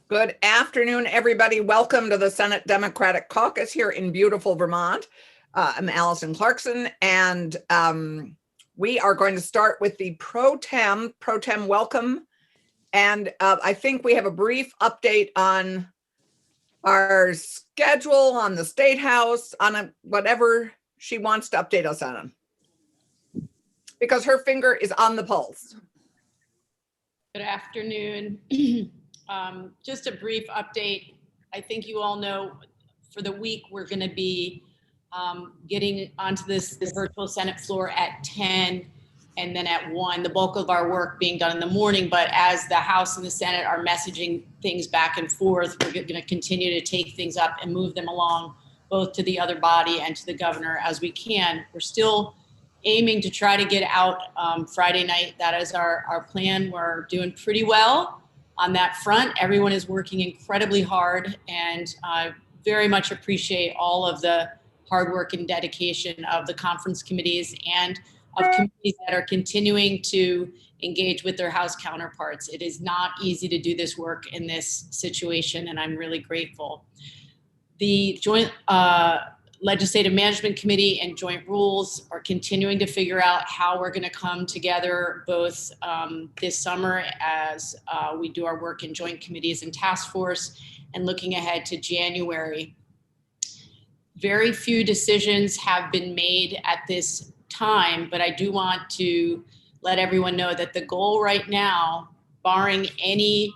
Good afternoon, everybody. Welcome to the Senate Democratic Caucus here in beautiful Vermont. I'm Allison Clarkson, and we are going to start with the pro tem welcome. And I think we have a brief update on our schedule, on the State House, on whatever she wants to update us on, because her finger is on the pulse. Good afternoon. Just a brief update. I think you all know for the week we're going to be getting onto the virtual Senate floor at 10 and then at 1, the bulk of our work being done in the morning. But as the House and the Senate are messaging things back and forth, we're going to continue to take things up and move them along both to the other body and to the governor as we can. We're still aiming to try to get out Friday night. That is our plan. We're doing pretty well on that front. Everyone is working incredibly hard, and I very much appreciate all of the hard work and dedication of the conference committees and of committees that are continuing to engage with their House counterparts. It is not easy to do this work in this situation, and I'm really grateful. The Joint Legislative Management Committee and Joint Rules are continuing to figure out how we're going to come together both this summer as we do our work in joint committees and task force, and looking ahead to January. Very few decisions have been made at this time, but I do want to let everyone know that the goal right now, barring any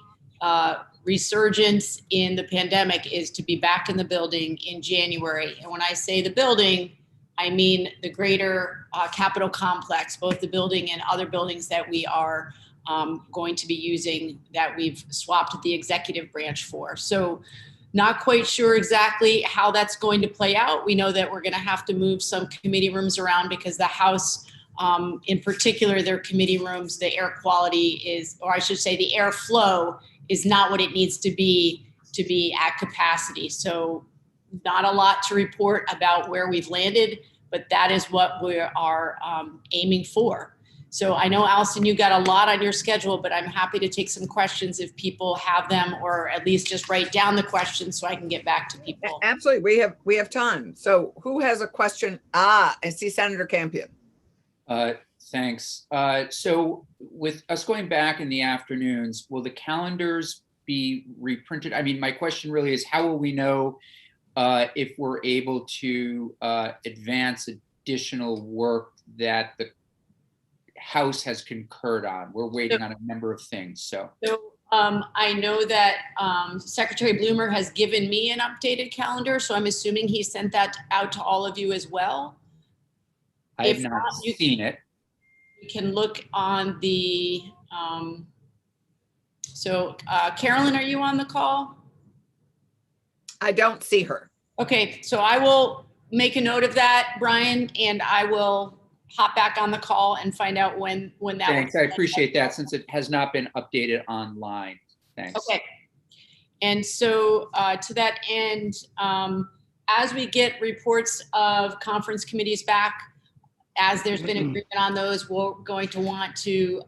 resurgence in the pandemic, is to be back in the building in January. And when I say the building, I mean the greater Capitol complex, both the building and other buildings that we are going to be using, that we've swapped the executive branch for. So not quite sure exactly how that's going to play out. We know that we're going to have to move some committee rooms around because the House, in particular, their committee rooms, the air quality is, or I should say the airflow is not what it needs to be at capacity. So not a lot to report about where we've landed, but that is what we are aiming for. So I know, Allison, you've got a lot on your schedule, but I'm happy to take some questions if people have them, or at least just write down the questions so I can get back to people. Absolutely, we have time. So who has a question? I see Senator Campion. Thanks. So with us going back in the afternoons, will the calendars be reprinted? I mean, my question really is, how will we know if we're able to advance additional work that the House has concurred on? We're waiting on a number of things. So I know that Secretary Bloomer has given me an updated calendar, so I'm assuming he sent that out to all of you as well. I have not seen it. You can look on the, Carolyn, are you on the call? I don't see her. Okay, so I will make a note of that, Brian, and I will hop back on the call and find out when that. Thanks, I appreciate that, since it has not been updated online. Thanks. Okay, and so to that end, as we get reports of conference committees back, as there's been agreement on those, we're going to want to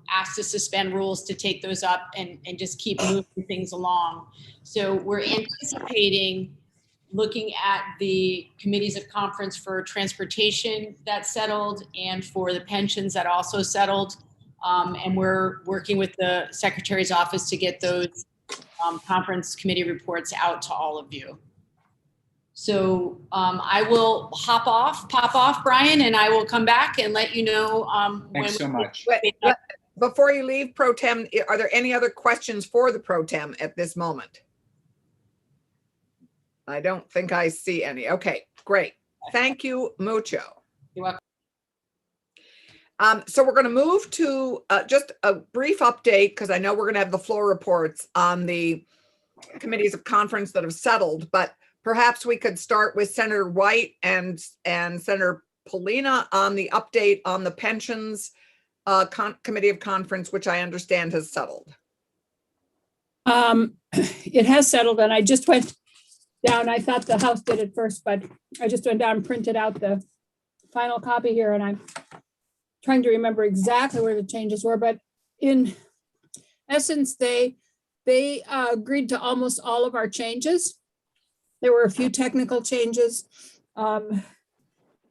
ask to suspend rules to take those up and just keep moving things along. So we're anticipating looking at the committees of conference for transportation that settled and for the pensions that also settled. And we're working with the Secretary's office to get those conference committee reports out to all of you. So I will pop off, Brian, and I will come back and let you know. Thanks so much. Before you leave, Pro Tem, are there any other questions for the Pro Tem at this moment? I don't think I see any. Okay, great. Thank you mucho. You're welcome. So we're going to move to just a brief update, because I know we're going to have the floor reports on the committees of conference that have settled, but perhaps we could start with Senator White and Senator Polina on the update on the pensions committee of conference, which I understand has settled. It has settled, and I just went down. I thought the House did it first, but I just went down and printed out the final copy here, and I'm trying to remember exactly where the changes were, but in essence, they They agreed to almost all of our changes. There were a few technical changes.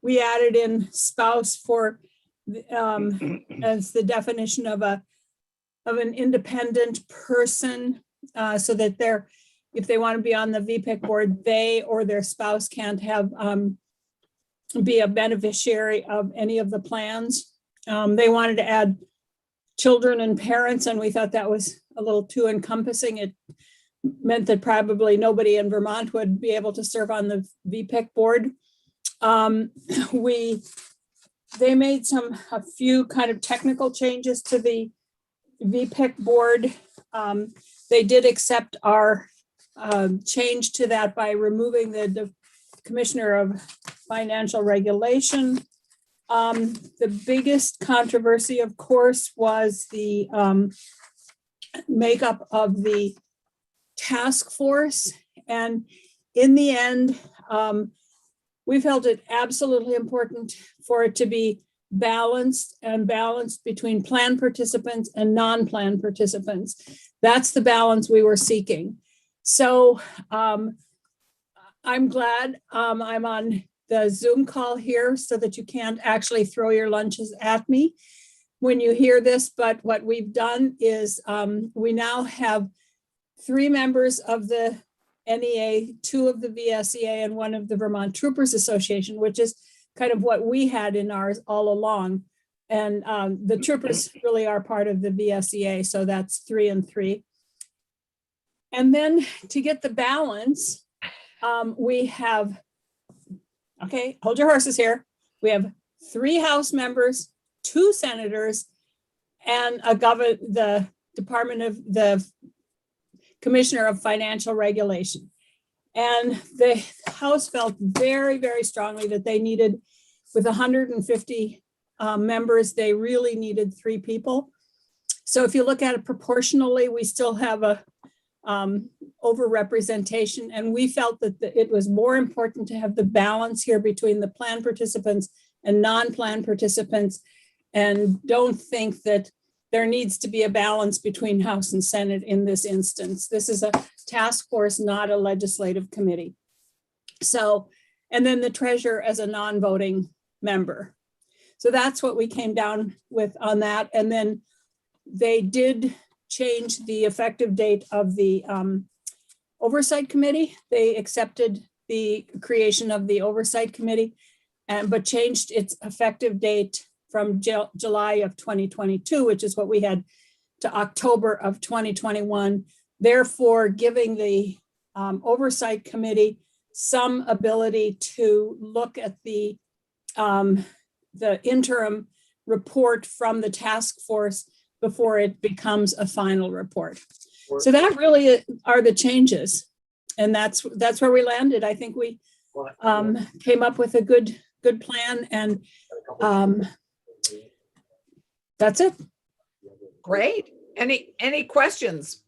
We added in spouse for as the definition of an independent person, so that if they want to be on the VPIC board, they or their spouse can't have be a beneficiary of any of the plans. They wanted to add children and parents, and we thought that was a little too encompassing. It meant that probably nobody in Vermont would be able to serve on the VPIC board. They made a few kind of technical changes to the VPIC board. They did accept our change to that by removing the Commissioner of Financial Regulation. The biggest controversy, of course, was the makeup of the task force. And in the end, we felt it absolutely important for it to be balanced between plan participants and non-plan participants. That's the balance we were seeking. So I'm glad I'm on the Zoom call here so that you can't actually throw your lunches at me when you hear this. But what we've done is we now have 3 members of the NEA, 2 of the VSEA, and 1 of the Vermont Troopers Association, which is kind of what we had in ours all along. And the troopers really are part of the VSEA, so that's 3 and 3. And then to get the balance, we have, okay, hold your horses here. We have 3 House members, 2 senators, and the Commissioner of Financial Regulation. And the House felt very, very strongly that they needed, with 150 members, they really needed 3 people. So if you look at it proportionally, we still have a overrepresentation, and we felt that it was more important to have the balance here between the plan participants and non-plan participants, and don't think that there needs to be a balance between House and Senate in this instance. This is a task force, not a legislative committee. So, and then the treasurer as a non-voting member. So that's what we came down with on that. And then they did change the effective date of the oversight committee. They accepted the creation of the oversight committee, but changed its effective date from July of 2022, which is what we had, to October of 2021, therefore giving the oversight committee some ability to look at the interim report from the task force before it becomes a final report. So that really are the changes, and that's where we landed. I think we came up with a good plan, and that's it. Great. Any questions?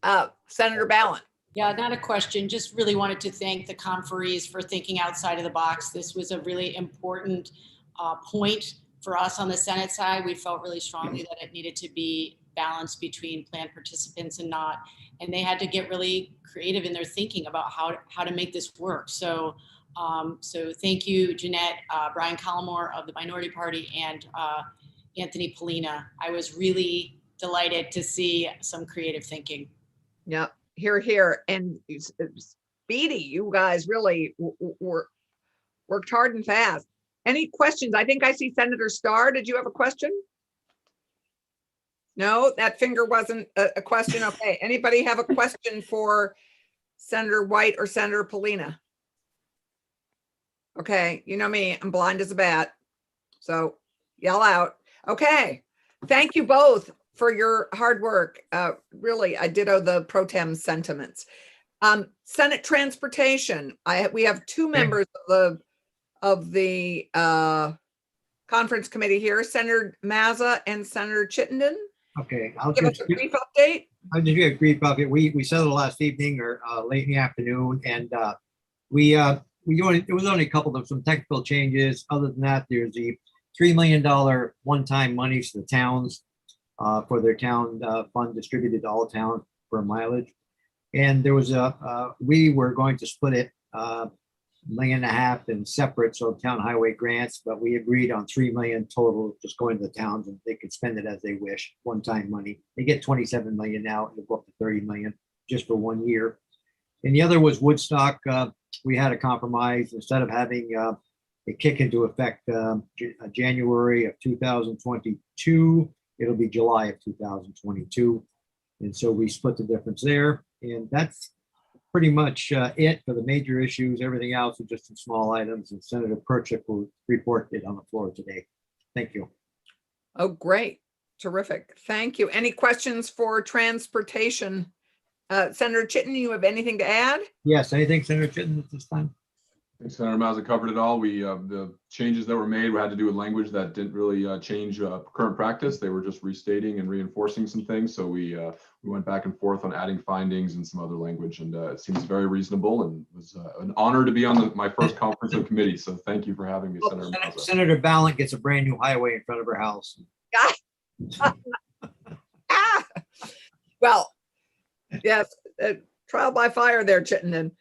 Senator Ballin? Yeah, not a question. Just really wanted to thank the conferees for thinking outside of the box. This was a really important point for us on the Senate side. We felt really strongly that it needed to be balanced between plan participants and not, and they had to get really creative in their thinking about how to make this work. So, so thank you, Jeanette, Brian Collmore of the Minority Party, and Anthony Polina. I was really delighted to see some creative thinking. Yep. Here. And Speedy, you guys really worked hard and fast. Any questions? I think I see Senator Starr. Did you have a question? No, that finger wasn't a question. Okay. Anybody have a question for Senator White or Senator Polina? Okay. You know me, I'm blind as a bat. So yell out. Okay. Thank you both for your hard work. Really, I ditto the pro tem sentiments. Senate Transportation. We have 2 members of the conference committee here, Senator Mazza and Senator Chittenden. Okay, I'll Give us a brief update. I'll just give a brief update. We settled last evening or late in the afternoon, and it was only a couple of some technical changes. Other than that, there's the $3 million one-time money to the towns for their town fund distributed to all towns for mileage. And there was we were going to split it $1.5 million in separate, so town highway grants, but we agreed on 3 million total, just going to the towns and they can spend it as they wish, one-time money. They get 27 million now, it'll go up to 30 million just for 1 year. And the other was Woodstock. We had a compromise. Instead of having it kick into effect January of 2022, it'll be July of 2022. And so we split the difference there. And that's pretty much it for the major issues. Everything else is just some small items, and Senator Perchik will report it on the floor today. Thank you. Oh, great. Terrific. Thank you. Any questions for transportation? Senator Chittenden, you have anything to add? Yes, anything, Senator Chittenden, at this time? I think Senator Mazza covered it all. The changes that were made had to do with language that didn't really change current practice. They were just restating and reinforcing some things. So we went back and forth on adding findings and some other language, and it seems very reasonable, and it was an honor to be on my first conference of committee. So thank you for having me, Senator Mazza. Senator Ballant gets a brand new highway in front of her house. Well, yes, trial by fire there, Chittenden.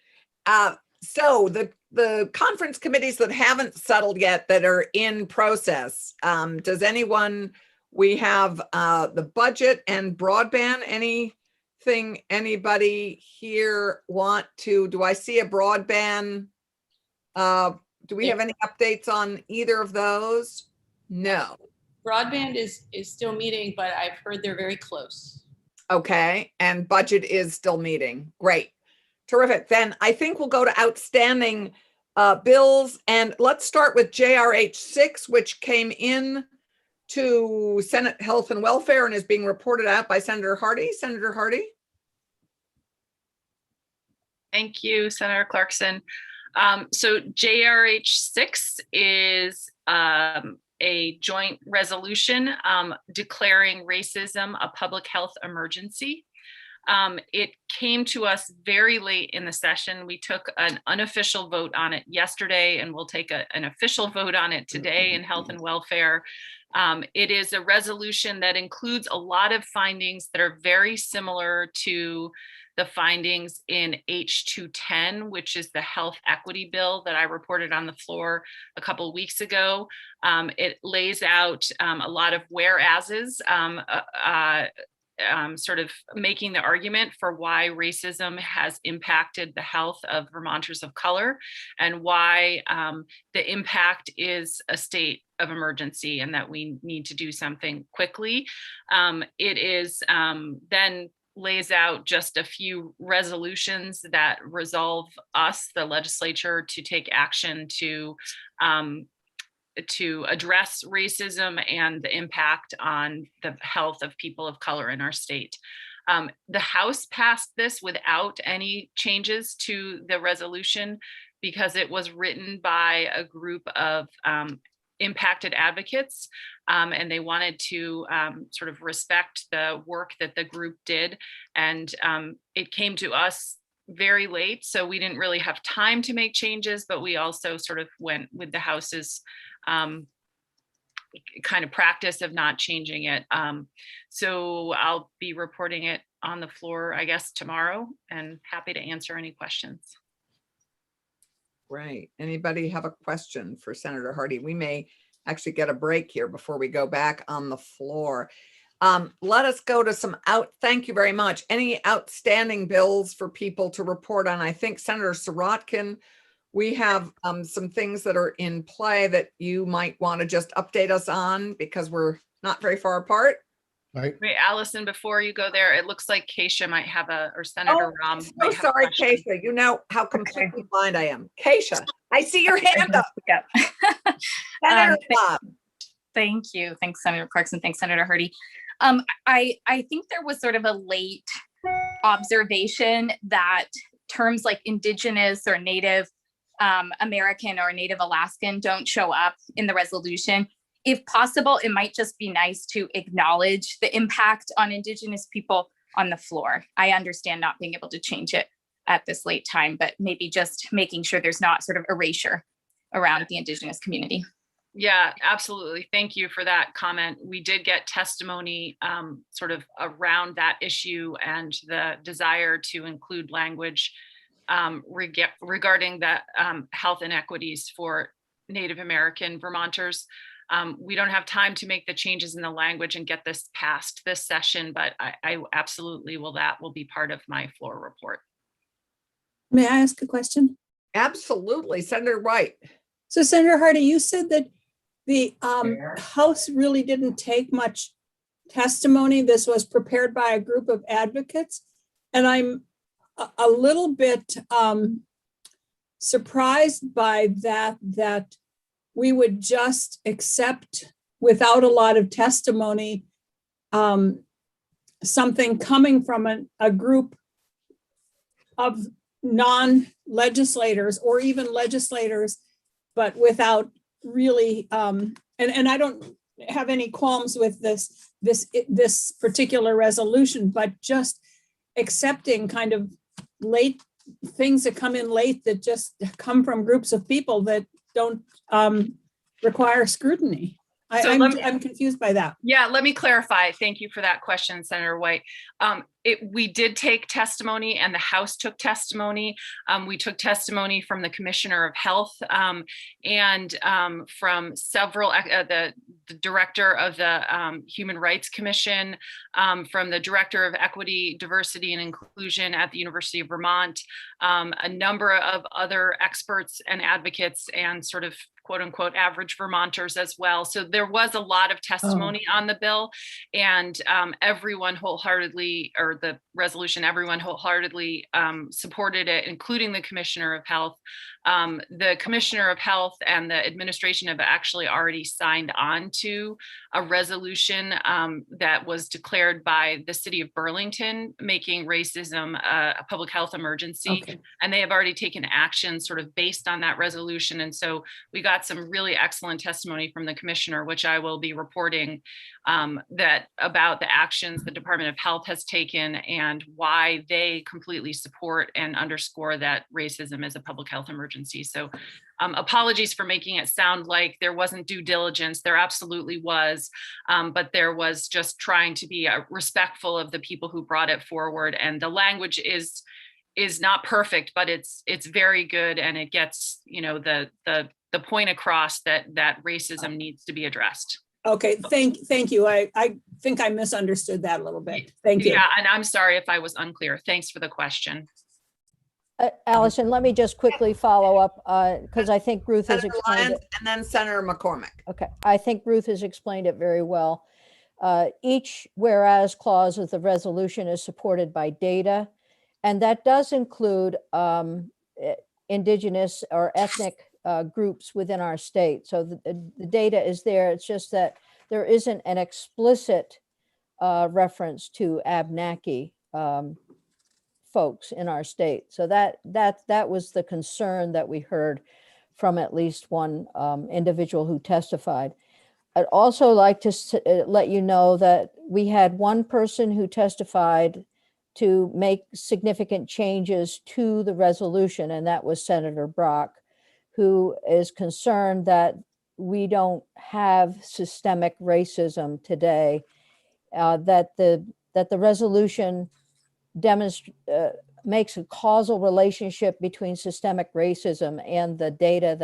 So the conference committees that haven't settled yet, that are in process, does anyone, we have the budget and broadband, anything, anybody here want to, do I see a broadband? Do we have any updates on either of those? No. Broadband is still meeting, but I've heard they're very close. Okay, and budget is still meeting. Great. Terrific. Then I think we'll go to outstanding bills, and let's start with JRH 6, which came in to Senate Health and Welfare and is being reported out by Senator Hardy. Senator Hardy. Thank you, Senator Clarkson. So JRH 6 is a joint resolution declaring racism a public health emergency. It came to us very late in the session. We took an unofficial vote on it yesterday, and we'll take an official vote on it today in Health and Welfare. It is a resolution that includes a lot of findings that are very similar to the findings in H210, which is the health equity bill that I reported on the floor a couple of weeks ago. It lays out a lot of whereases, sort of making the argument for why racism has impacted the health of Vermonters of color, and why the impact is a state of emergency and that we need to do something quickly. It is then lays out just a few resolutions that resolve us, the legislature, to take action to address racism and the impact on the health of people of color in our state. The House passed this without any changes to the resolution because it was written by a group of impacted advocates, and they wanted to sort of respect the work that the group did. And it came to us very late, so we didn't really have time to make changes, but we also sort of went with the House's kind of practice of not changing it. So I'll be reporting it on the floor, I guess, tomorrow, and happy to answer any questions. Right. Anybody have a question for Senator Hardy? We may actually get a break here before we go back on the floor. Let us go to thank you very much. Any outstanding bills for people to report on? I think Senator Sirotkin, we have some things that are in play that you might want to just update us on because we're not very far apart. Right. Wait, Allison, before you go there, it looks like Keisha might have or Senator Rom. So sorry, Keisha. You know how completely blind I am. Keisha, I see your hand up. Senator Bob. Thank you. Thanks, Senator Clarkson. Thanks, Senator Hardy. I think there was sort of a late observation that terms like Indigenous or Native American or Native Alaskan don't show up in the resolution. If possible, it might just be nice to acknowledge the impact on Indigenous people on the floor. I understand not being able to change it at this late time, but maybe just making sure there's not sort of erasure around the Indigenous community. Yeah, absolutely. Thank you for that comment. We did get testimony sort of around that issue and the desire to include language regarding the health inequities for Native American Vermonters. We don't have time to make the changes in the language and get this passed this session, but I absolutely will. That will be part of my floor report. May I ask a question? Absolutely, Senator White. So Senator Hardy, you said that the House really didn't take much testimony. This was prepared by a group of advocates. And I'm a little bit surprised by that we would just accept without a lot of testimony something coming from a group of non-legislators or even legislators, but without really, and I don't have any qualms with this particular resolution, but just accepting kind of late things that come in late that just come from groups of people that don't require scrutiny. I'm confused by that. Yeah, let me clarify. Thank you for that question, Senator White. We did take testimony and the House took testimony. We took testimony from the Commissioner of Health and from several, the Director of the Human Rights Commission, from the Director of Equity, Diversity, and Inclusion at the University of Vermont, a number of other experts and advocates and sort of quote unquote average Vermonters as well. So there was a lot of testimony on the bill, and everyone wholeheartedly, or the resolution, everyone wholeheartedly supported it, including the Commissioner of Health. The Commissioner of Health and the administration have actually already signed on to a resolution that was declared by the city of Burlington, making racism a public health emergency. Okay. And they have already taken action sort of based on that resolution. And so we got some really excellent testimony from the commissioner, which I will be reporting that about the actions the Department of Health has taken and why they completely support and underscore that racism is a public health emergency. So apologies for making it sound like there wasn't due diligence. There absolutely was, but there was just trying to be respectful of the people who brought it forward. And the language is not perfect, but it's very good, and it gets, you know, the point across that racism needs to be addressed. Okay, thank you. I think I misunderstood that a little bit. Thank you. Yeah, and I'm sorry if I was unclear. Thanks for the question. Allison, let me just quickly follow up because I think Ruth has Senator explained Lyons, it. and then Senator McCormick. Okay, I think Ruth has explained it very well. Each whereas clause of the resolution is supported by data, and that does include indigenous or ethnic groups within our state. So the data is there. It's just that there isn't an explicit reference to Abenaki folks in our state. So that was the concern that we heard from at least one individual who testified. I'd also like to let you know that we had one person who testified to make significant changes to the resolution, and that was Senator Brock, who is concerned that we don't have systemic racism today, that the resolution makes a causal relationship between systemic racism and the data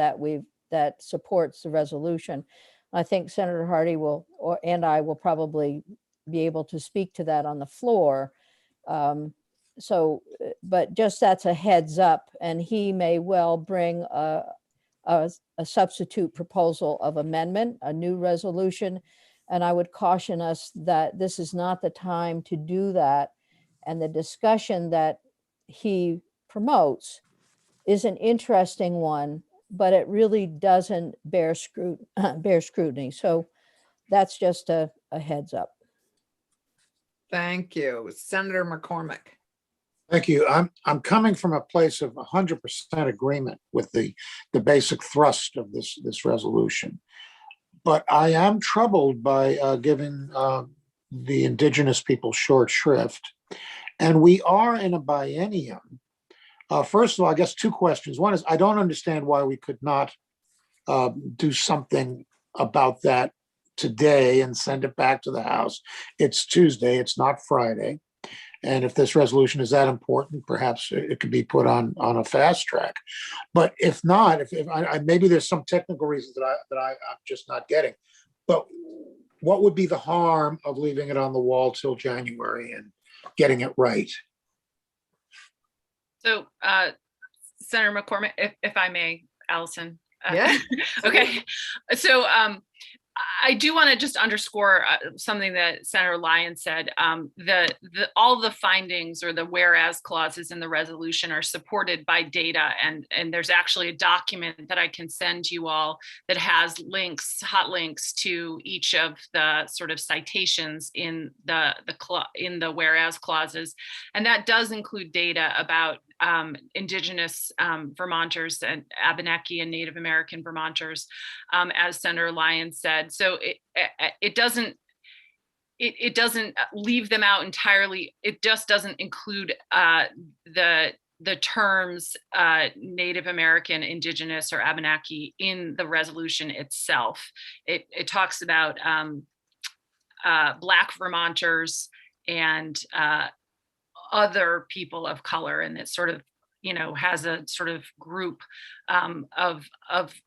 that supports the resolution. I think Senator Hardy and I will probably be able to speak to that on the floor. But just that's a heads up, and he may well bring a substitute proposal of amendment, a new resolution. And I would caution us that this is not the time to do that. And the discussion that he promotes is an interesting one, but it really doesn't bear scrutiny. So that's just a heads up. Thank you. Senator McCormick. Thank you. I'm coming from a place of 100% agreement with the basic thrust of this resolution, but I am troubled by giving the indigenous people short shrift, and we are in a biennium. First of all, I guess two questions. One is I don't understand why we could not do something about that today and send it back to the House. It's Tuesday, it's not Friday. And if this resolution is that important, perhaps it could be put on a fast track. But if not, if maybe there's some technical reasons that I'm just not getting. But what would be the harm of leaving it on the wall till January and getting it right? So, Senator McCormick, if I may, Allison. Yeah. Okay. So, I do want to just underscore something that Senator Lyon said. All the findings or the whereas clauses in the resolution are supported by data, and there's actually a document that I can send you all that has links, hot links to each of the sort of citations in the whereas clauses, and that does include data about Indigenous Vermonters and Abenaki and Native American Vermonters, as Senator Lyon said. So it doesn't leave them out entirely. It just doesn't include the terms Native American, Indigenous, or Abenaki in the resolution itself. It talks about Black Vermonters and other people of color, and it sort of has a sort of group of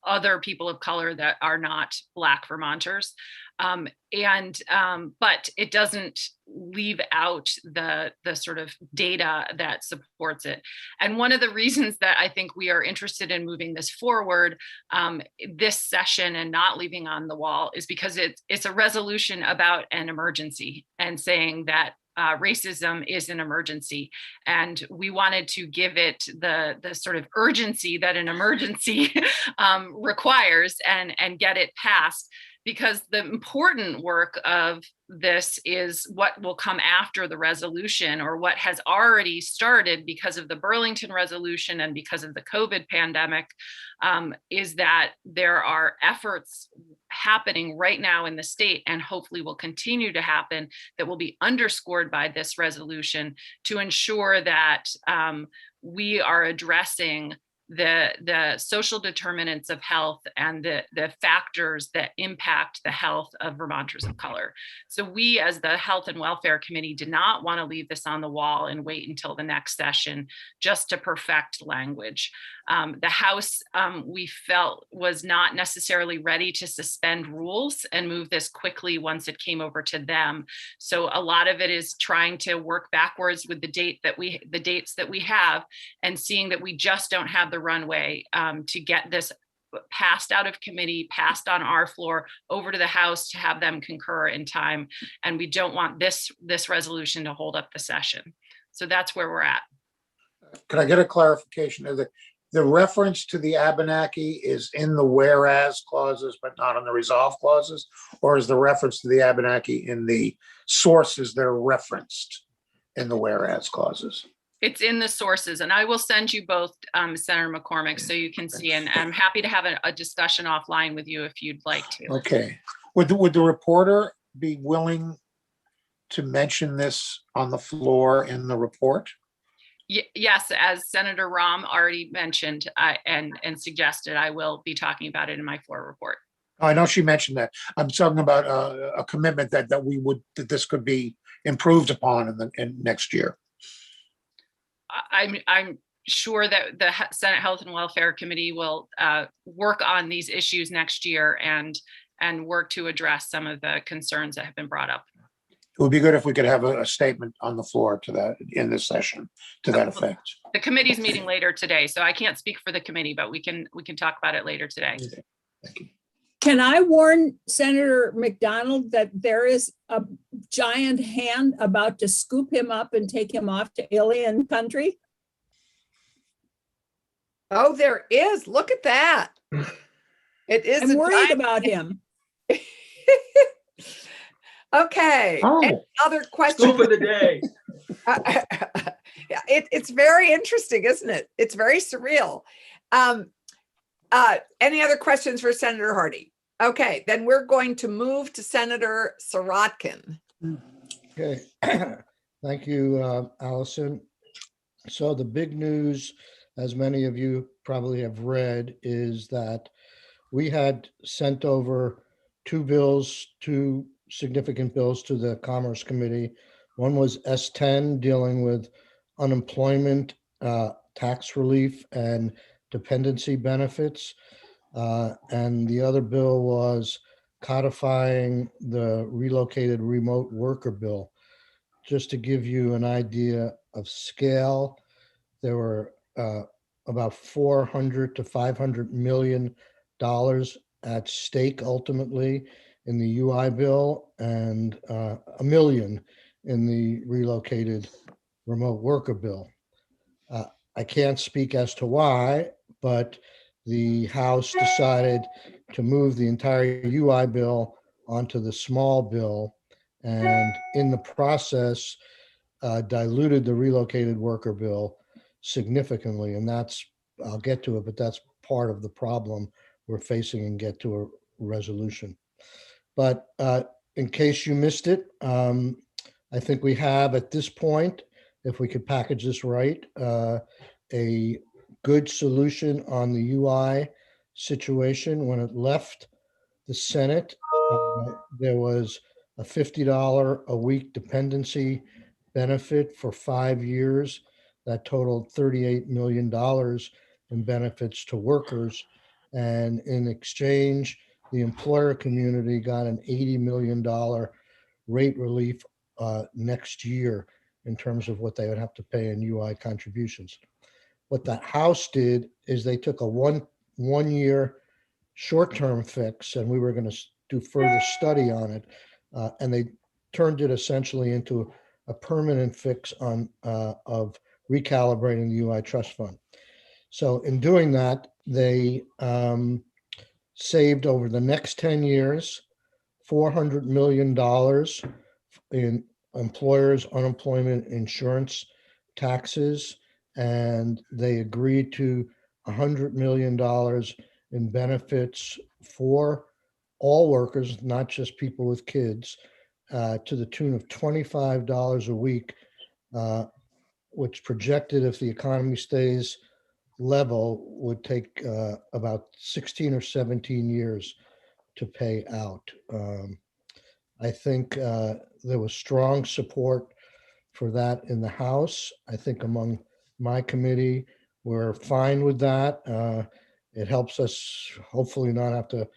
other people of color that are not Black Vermonters, but it doesn't leave out the sort of data that supports it. And one of the reasons that I think we are interested in moving this forward this session and not leaving on the wall is because it's a resolution about an emergency and saying that racism is an emergency, and we wanted to give it the sort of urgency that an emergency requires and get it passed, because the important work of this is what will come after the resolution, or what has already started because of the Burlington resolution and because of the COVID pandemic, is that there are efforts happening right now in the state, and hopefully will continue to happen, that will be underscored by this resolution to ensure that we are addressing the social determinants of health and the factors that impact the health of Vermonters of color. So we, as the Health and Welfare Committee, did not want to leave this on the wall and wait until the next session just to perfect language. The House, we felt, was not necessarily ready to suspend rules and move this quickly once it came over to them. So a lot of it is trying to work backwards with the dates that we have, and seeing that we just don't have the runway to get this passed out of committee, passed on our floor, over to the House to have them concur in time. And we don't want this resolution to hold up the session. So that's where we're at. Can I get a clarification? The reference to the Abenaki is in the whereas clauses, but not in the resolve clauses? Or is the reference to the Abenaki in the sources that are referenced in the whereas clauses? It's in the sources, and I will send you both, Senator McCormick, so you can see, and I'm happy to have a discussion offline with you if you'd like to. Okay. Would the reporter be willing to mention this on the floor in the report? Yes, as Senator Rahm already mentioned and suggested, I will be talking about it in my floor report. I know she mentioned that. I'm talking about a commitment that this could be improved upon in next year. I'm sure that the Senate Health and Welfare Committee will work on these issues next year and work to address some of the concerns that have been brought up. It would be good if we could have a statement on the floor to that in this session to that effect. The committee's meeting later today, so I can't speak for the committee, but we can talk about it later today. Okay. Thank you. Can I warn Senator McDonald that there is a giant hand about to scoop him up and take him off to alien country? Oh, there is. Look at that. It is. I'm worried about him. Okay. Oh. Any other questions? Scoop of the day. Yeah, it's very interesting, isn't it? It's very surreal. Any other questions for Senator Hardy? Okay, then we're going to move to Senator Sirotkin. Okay, thank you, Allison. So the big news, as many of you probably have read, is that we had sent over two significant bills to the Commerce Committee. One was S10 dealing with unemployment, tax relief and dependency benefits. And the other bill was codifying the relocated remote worker bill. Just to give you an idea of scale, there were about $400 to $500 million at stake ultimately in the UI bill, and $1 million in the relocated remote worker bill. I can't speak as to why, but the House decided to move the entire UI bill onto the small bill, and in the process, diluted the relocated worker bill significantly. And that's, I'll get to it, but that's part of the problem we're facing and get to a resolution. But in case you missed it, I think we have at this point, if we could package this right, a good solution on the UI situation. When it left the Senate, there was a $50 a week dependency benefit for 5 years that totaled $38 million in benefits to workers. And in exchange, the employer community got an $80 million rate relief next year in terms of what they would have to pay in UI contributions. What the House did is they took a one year short-term fix, and we were going to do further study on it, and they turned it essentially into a permanent fix on of recalibrating the UI trust fund. So in doing that, they saved over the next 10 years $400 million in employers' unemployment insurance taxes, and they agreed to $100 million in benefits for all workers, not just people with kids, to the tune of $25 a week, which projected, if the economy stays level, would take about 16 or 17 years to pay out. I think there was strong support for that in the House. I think among my committee, we're fine with that. It helps us hopefully not have to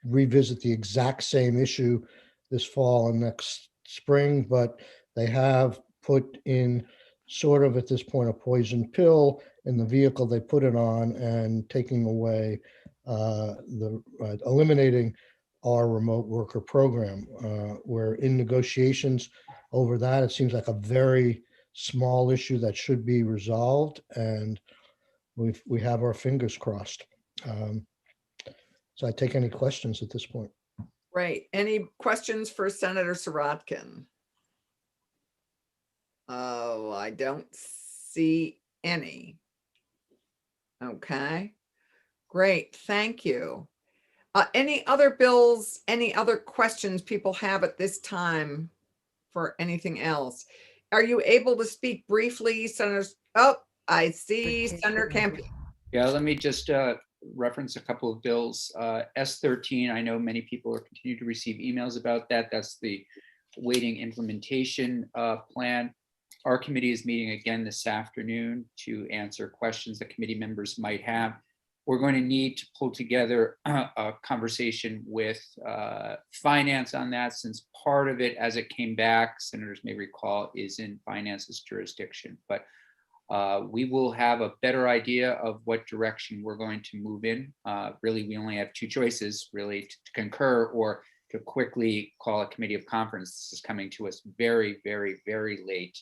revisit the exact same issue this fall and next spring, but they have put in sort of at this point a poison pill in the vehicle they put it on, and taking away eliminating our remote worker program. We're in negotiations over that. It seems like a very small issue that should be resolved, and we have our fingers crossed. So I take any questions at this point. Right. Any questions for Senator Saratkin? Oh, I don't see any. Okay, great. Thank you. Any other bills, any other questions people have at this time for anything else? Are you able to speak briefly, Senator? Oh, I see Senator Campion. Yeah, let me just reference a couple of bills. S13, I know many people are continuing to receive emails about that. That's the waiting implementation plan. Our committee is meeting again this afternoon to answer questions that committee members might have. We're going to need to pull together a conversation with finance on that, since part of it, as it came back, senators may recall, is in finance's jurisdiction. But we will have a better idea of what direction we're going to move in. Really, we only have two choices, really, to concur or to quickly call a committee of conference. This is coming to us very, very, very late.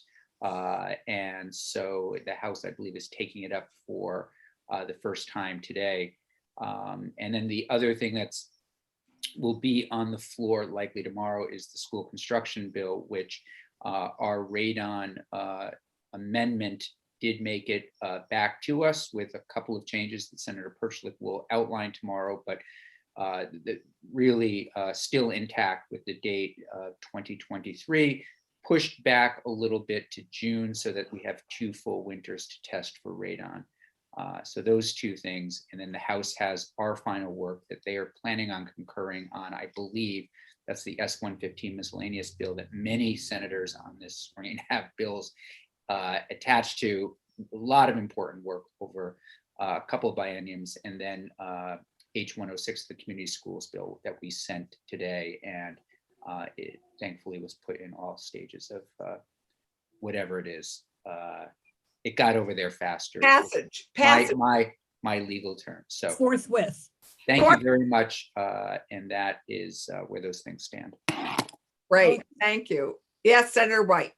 And so the House, I believe, is taking it up for the first time today. And then the other thing that's will be on the floor likely tomorrow is the school construction bill, which our radon amendment did make it back to us with a couple of changes that Senator Perchlik will outline tomorrow, but really still intact with the date of 2023, pushed back a little bit to June so that we have 2 full winters to test for radon. So those two things, and then the House has our final work that they are planning on concurring on. I believe that's the S-115 miscellaneous bill that many senators on this screen have bills attached to. A lot of important work over a couple of bienniums, and then H-106, the community schools bill that we sent today, and it thankfully was put in all stages of whatever it is. It got over there faster. Passage. My legal term. So Forthwith. thank you very much. And that is where those things stand. Great. Thank you. Yes, Senator White.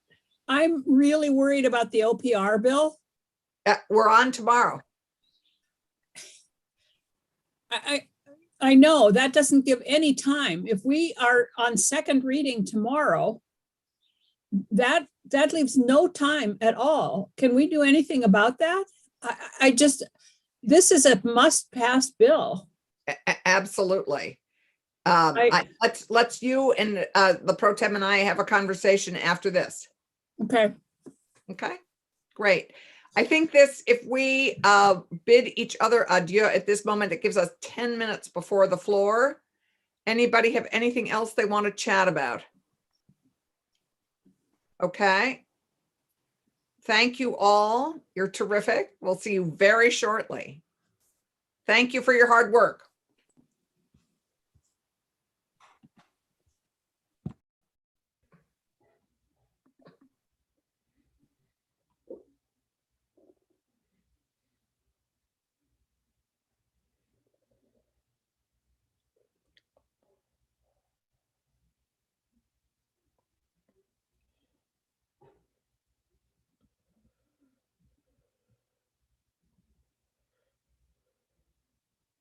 I'm really worried about the OPR bill. We're on tomorrow. I know that doesn't give any time. If we are on second reading tomorrow, that leaves no time at all. Can we do anything about that? This is a must pass bill. Absolutely. I- Let's you and the pro tem and I have a conversation after this. Okay. Okay, great. I think this, if we bid each other adieu at this moment, it gives us 10 minutes before the floor. Anybody have anything else they want to chat about? Okay. Thank you all. You're terrific. We'll see you very shortly. Thank you for your hard work.